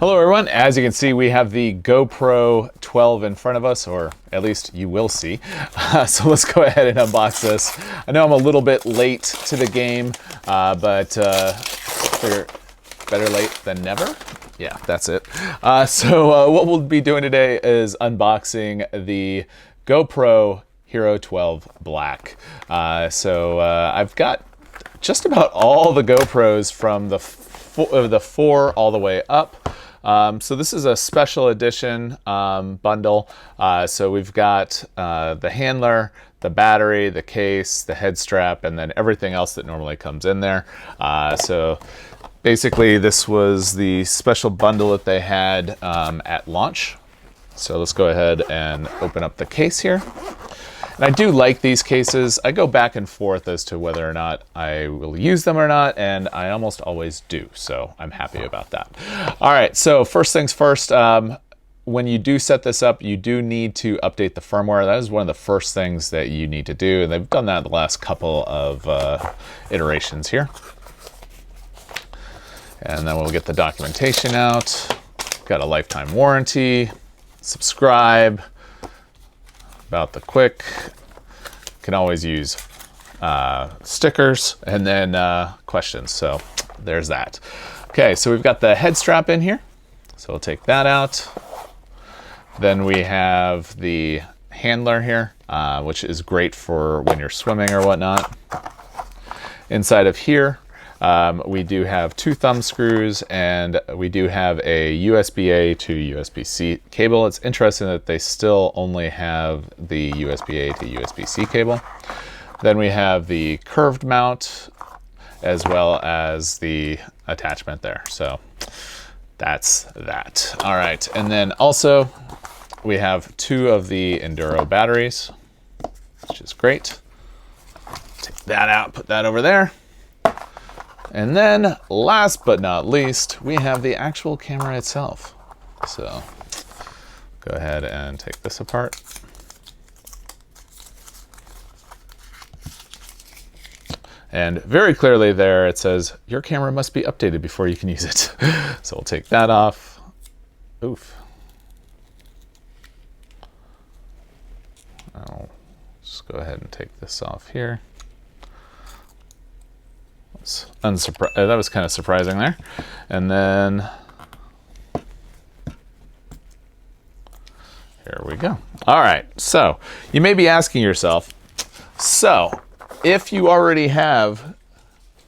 Hello everyone, as you can see we have the GoPro 12 in front of us, or at least you will see. So let's go ahead and unbox this. I know I'm a little bit late to the game, but figure better late than never. Yeah, that's it. So what we'll be doing today is unboxing the GoPro Hero 12 Black. I've got just about all the GoPros from the 4 all the way up. So this is a special edition bundle. So we've got the handler, the battery, the case, the head strap, and then everything else that normally comes in there. So basically this was the special bundle that they had at launch. So let's go ahead and open up the case here. And I do like these cases. I go back and forth as to whether or not I will use them or not, and I almost always do, so I'm happy about that. All right, so first things first, when you do set this up, you do need to update the firmware. That is one of the first things that you need to do, and they've done that the last couple of iterations here. And then we'll get the documentation out. Got a lifetime warranty, subscribe, about the Quik. Can always use stickers, and then questions. So there's that. Okay, so we've got the head strap in here. So we'll take that out. Then we have the handler here, which is great for when you're swimming or whatnot. Inside of here, we do have 2 thumb screws, and we do have a USB-A to USB-C cable. It's interesting that they still only have the USB-A to USB-C cable. Then we have the curved mount as well as the attachment there. So that's that. All right, and then also we have 2 of the Enduro batteries, which is great. Take that out, put that over there. And then, last but not least, we have the actual camera itself. So, go ahead and take this apart. And very clearly there it says, your camera must be updated before you can use it. So we'll take that off. Oof. I'll just go ahead and take this off here. That was kind of surprising there. And then here we go. All right, so you may be asking yourself, so if you already have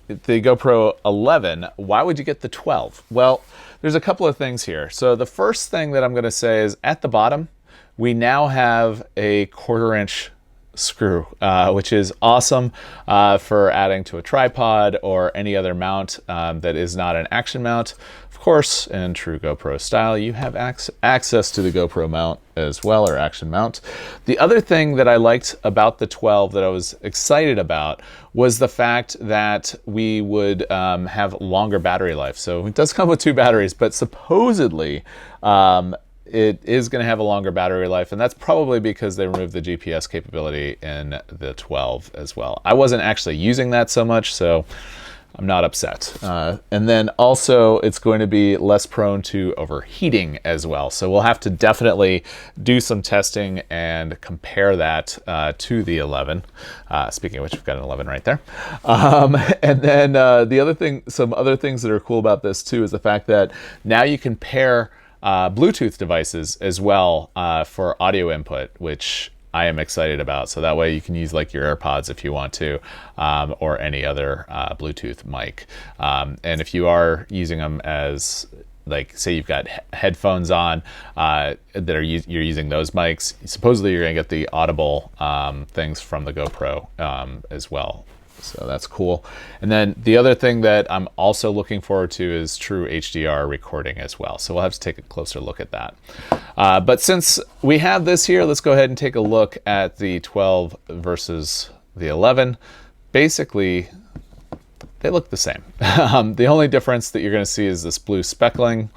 the GoPro 11, why would you get the 12? Well, there's a couple of things here. So the first thing that I'm going to say is at the bottom, we now have a 1/4 inch screw, which is awesome for adding to a tripod or any other mount that is not an action mount. Of course, in true GoPro style, you have access to the GoPro mount as well, or action mount. The other thing that I liked about the 12 that I was excited about was the fact that we would have longer battery life. So it does come with 2 batteries, but supposedly it is going to have a longer battery life, and that's probably because they removed the GPS capability in the 12 as well. I wasn't actually using that so much, so I'm not upset. And then also it's going to be less prone to overheating as well. So we'll have to definitely do some testing and compare that to the 11. Speaking of which, we've got an 11 right there. And then the other thing, some other things that are cool about this too is the fact that now you can pair Bluetooth devices as well for audio input, which I am excited about. So that way you can use like your AirPods if you want to, or any other Bluetooth mic. And if you are using them as, like, say you've got headphones on that are you're using those mics, supposedly you're gonna get the audible things from the GoPro as well. So that's cool. And then the other thing that I'm also looking forward to is true HDR recording as well. So we'll have to take a closer look at that. But since we have this here, let's go ahead and take a look at the 12 versus the 11. Basically, they look the same. The only difference that you're going to see is this blue speckling.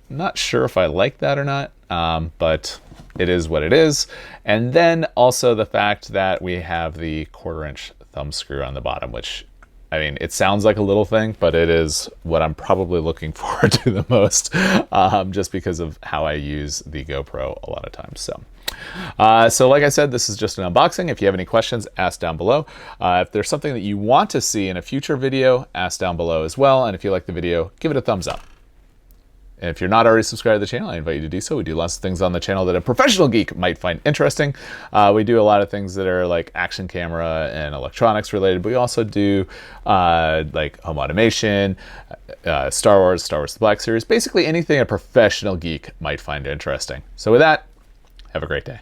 I'm not sure if I like that or not, but it is what it is. And then also the fact that we have the 1/4 inch thumb screw on the bottom, which I mean, it sounds like a little thing, but it is what I'm probably looking forward to the most, just because of how I use the GoPro a lot of times. So like I said, this is just an unboxing. If you have any questions, ask down below. If there's something that you want to see in a future video, ask down below as well. And if you like the video, give it a thumbs up. And if you're not already subscribed to the channel, I invite you to do so. We do lots of things on the channel that a professional geek might find interesting. We do a lot of things that are like action camera and electronics related, but we also do like home automation, Star Wars the Black Series, basically anything a professional geek might find interesting. So with that, have a great day.